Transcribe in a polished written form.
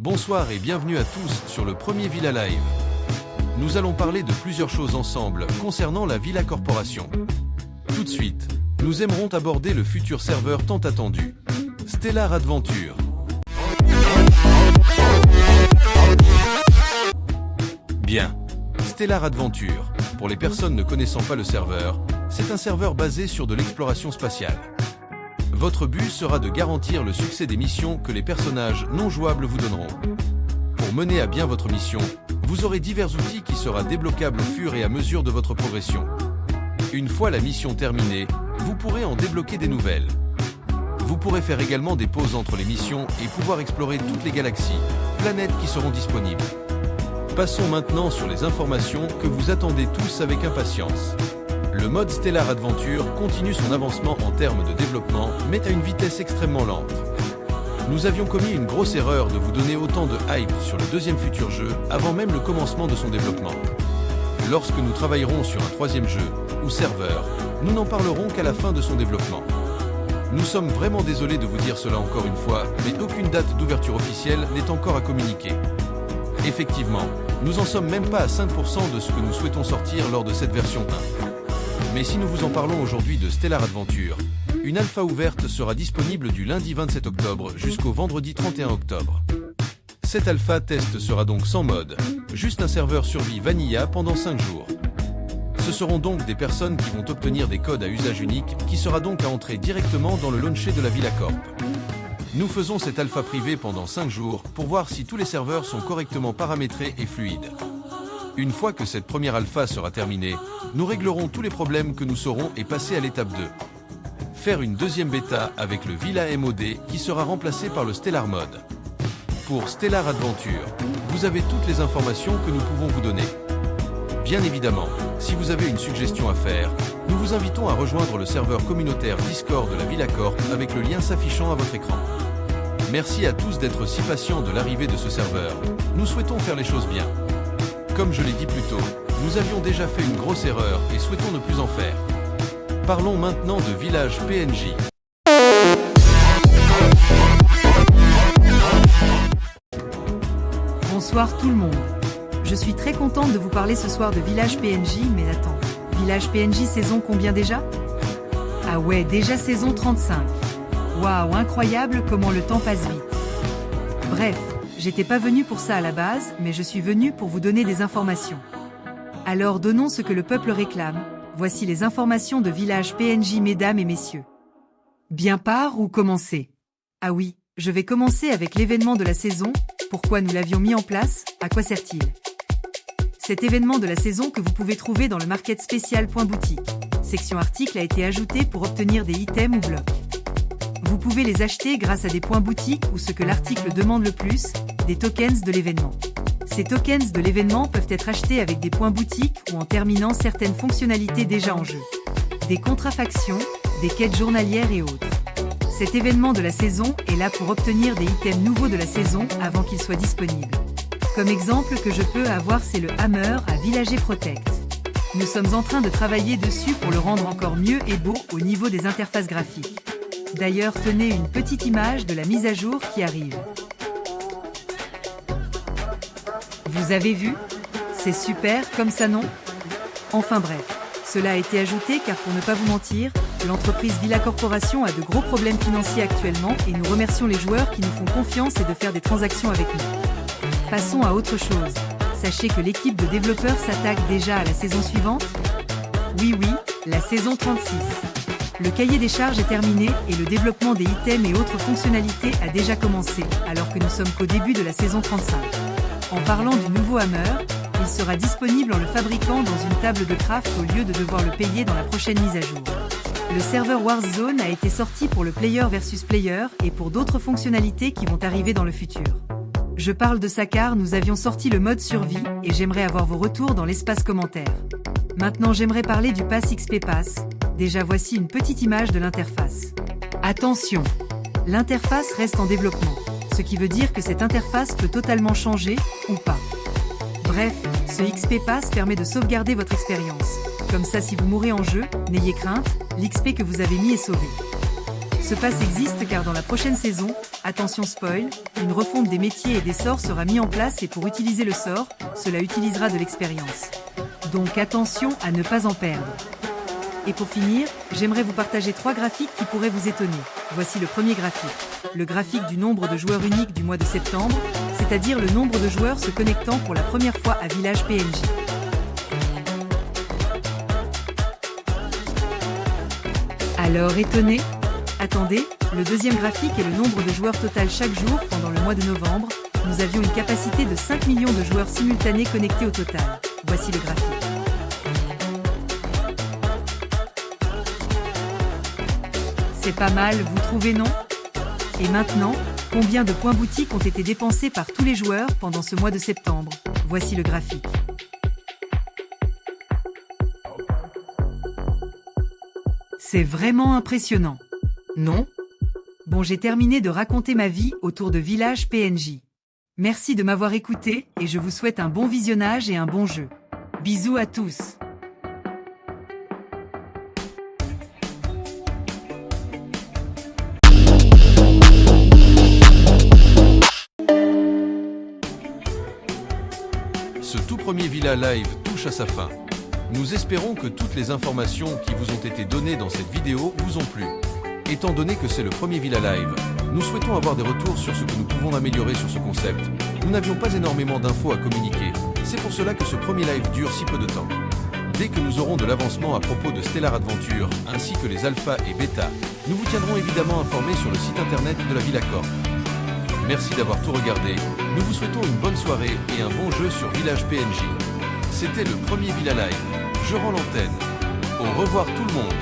Bonsoir et bienvenue à tous sur le premier Villa Live. Nous allons parler de plusieurs choses ensemble concernant la Villa Corporation. Tout de suite, nous aimerons aborder le futur serveur tant attendu, Stellar Adventure. Bien, Stellar Adventure, pour les personnes ne connaissant pas le serveur, c'est un serveur basé sur de l'exploration spatiale. Votre but sera de garantir le succès des missions que les personnages non jouables vous donneront. Pour mener à bien votre mission, vous aurez divers outils qui seront débloquables au fur et à mesure de votre progression. Une fois la mission terminée, vous pourrez en débloquer des nouvelles. Vous pourrez faire également des pauses entre les missions et pouvoir explorer toutes les galaxies, planètes qui seront disponibles. Passons maintenant sur les informations que vous attendez tous avec impatience. Le mode Stellar Adventure continue son avancement en termes de développement, mais à une vitesse extrêmement lente. Nous avions commis une grosse erreur de vous donner autant de hype sur le deuxième futur jeu avant même le commencement de son développement. Lorsque nous travaillerons sur un troisième jeu, ou serveur, nous n'en parlerons qu'à la fin de son développement. Nous sommes vraiment désolés de vous dire cela encore une fois, mais aucune date d'ouverture officielle n'est encore à communiquer. Effectivement, nous en sommes même pas à 5% de ce que nous souhaitons sortir lors de cette version 1. Mais si nous vous en parlons aujourd'hui de Stellar Adventure, une alpha ouverte sera disponible du lundi 27 octobre jusqu'au vendredi 31 octobre. Cette alpha test sera donc sans mode, juste un serveur survie vanilla pendant 5 jours. Ce seront donc des personnes qui vont obtenir des codes à usage unique qui sera donc à entrer directement dans le launcher de la Villa Corp. Nous faisons cette alpha privée pendant 5 jours pour voir si tous les serveurs sont correctement paramétrés et fluides. Une fois que cette première alpha sera terminée, nous réglerons tous les problèmes que nous saurons et passer à l'étape 2. Faire une deuxième bêta avec le Villa MOD qui sera remplacé par le Stellar Mode. Pour Stellar Adventure, vous avez toutes les informations que nous pouvons vous donner. Bien évidemment, si vous avez une suggestion à faire, nous vous invitons à rejoindre le serveur communautaire Discord de la Villa Corp avec le lien s'affichant à votre écran. Merci à tous d'être si patients de l'arrivée de ce serveur. Nous souhaitons faire les choses bien. Comme je l'ai dit plus tôt, nous avions déjà fait une grosse erreur et souhaitons ne plus en faire. Parlons maintenant de Village PNJ. Bonsoir tout le monde. Je suis très contente de vous parler ce soir de Village PNJ, mais attends, Village PNJ saison combien déjà? Ah ouais, déjà saison 35. Waouh, incroyable comment le temps passe vite. Bref. J'étais pas venu pour ça à la base, mais je suis venu pour vous donner des informations. Alors donnons ce que le peuple réclame. Voici les informations de Village PNJ mesdames et messieurs. Bien part ou commencer? Ah oui, je vais commencer avec l'événement de la saison. Pourquoi nous l'avions mis en place? À quoi sert-il? Cet événement de la saison que vous pouvez trouver dans le market spécial.boutique. Section articles a été ajoutée pour obtenir des items ou blocs. Vous pouvez les acheter grâce à des points boutiques ou ce que l'article demande le plus, des tokens de l'événement. Ces tokens de l'événement peuvent être achetés avec des points boutiques ou en terminant certaines fonctionnalités déjà en jeu. Des contrafactions, des quêtes journalières et autres. Cet événement de la saison est là pour obtenir des items nouveaux de la saison avant qu'ils soient disponibles. Comme exemple que je peux avoir, c'est le Hammer à Villager Protect. Nous sommes en train de travailler dessus pour le rendre encore mieux et beau au niveau des interfaces graphiques. D'ailleurs, tenez une petite image de la mise à jour qui arrive. Vous avez vu? C'est super comme ça, non? Enfin bref, cela a été ajouté car pour ne pas vous mentir, l'entreprise Villa Corporation a de gros problèmes financiers actuellement et nous remercions les joueurs qui nous font confiance et de faire des transactions avec nous. Passons à autre chose. Sachez que l'équipe de développeurs s'attaque déjà à la saison suivante? Oui, la saison 36. Le cahier des charges est terminé et le développement des items et autres fonctionnalités a déjà commencé, alors que nous sommes qu'au début de la saison 35. En parlant du nouveau Hammer, il sera disponible en le fabriquant dans une table de craft au lieu de devoir le payer dans la prochaine mise à jour. Le serveur Warzone a été sorti pour le player versus player et pour d'autres fonctionnalités qui vont arriver dans le futur. Je parle de ça car nous avions sorti le mode survie et j'aimerais avoir vos retours dans l'espace commentaire. Maintenant j'aimerais parler du Pass XP Pass. Déjà voici une petite image de l'interface. Attention, l'interface reste en développement, ce qui veut dire que cette interface peut totalement changer, ou pas. Bref, ce XP Pass permet de sauvegarder votre expérience. Comme ça si vous mourrez en jeu, n'ayez crainte, l'XP que vous avez mis est sauvé. Ce pass existe car dans la prochaine saison, attention spoil, une refonte des métiers et des sorts sera mise en place et pour utiliser le sort, cela utilisera de l'expérience. Donc attention à ne pas en perdre. Et pour finir, j'aimerais vous partager 3 graphiques qui pourraient vous étonner. Voici le premier graphique. Le graphique du nombre de joueurs uniques du mois de septembre, c'est-à-dire le nombre de joueurs se connectant pour la première fois à Village PNJ. Alors étonné? Attendez, le deuxième graphique est le nombre de joueurs total chaque jour pendant le mois de novembre. Nous avions une capacité de 5 millions de joueurs simultanés connectés au total. Voici le graphique. C'est pas mal, vous trouvez non? Et maintenant, combien de points boutiques ont été dépensés par tous les joueurs pendant ce mois de septembre? Voici le graphique. C'est vraiment impressionnant. Non? Bon, j'ai terminé de raconter ma vie autour de Village PNJ. Merci de m'avoir écouté et je vous souhaite un bon visionnage et un bon jeu. Bisous à tous. Ce tout premier Villa Live touche à sa fin. Nous espérons que toutes les informations qui vous ont été données dans cette vidéo vous ont plu. Étant donné que c'est le premier Villa Live, nous souhaitons avoir des retours sur ce que nous pouvons améliorer sur ce concept. Nous n'avions pas énormément d'infos à communiquer, c'est pour cela que ce premier live dure si peu de temps. Dès que nous aurons de l'avancement à propos de Stellar Adventure, ainsi que les alphas et bêtas, nous vous tiendrons évidemment informés sur le site internet de la Villa Corp. Merci d'avoir tout regardé, nous vous souhaitons une bonne soirée et un bon jeu sur Village PNJ. C'était le premier Villa Live, je rends l'antenne. Au revoir tout le monde.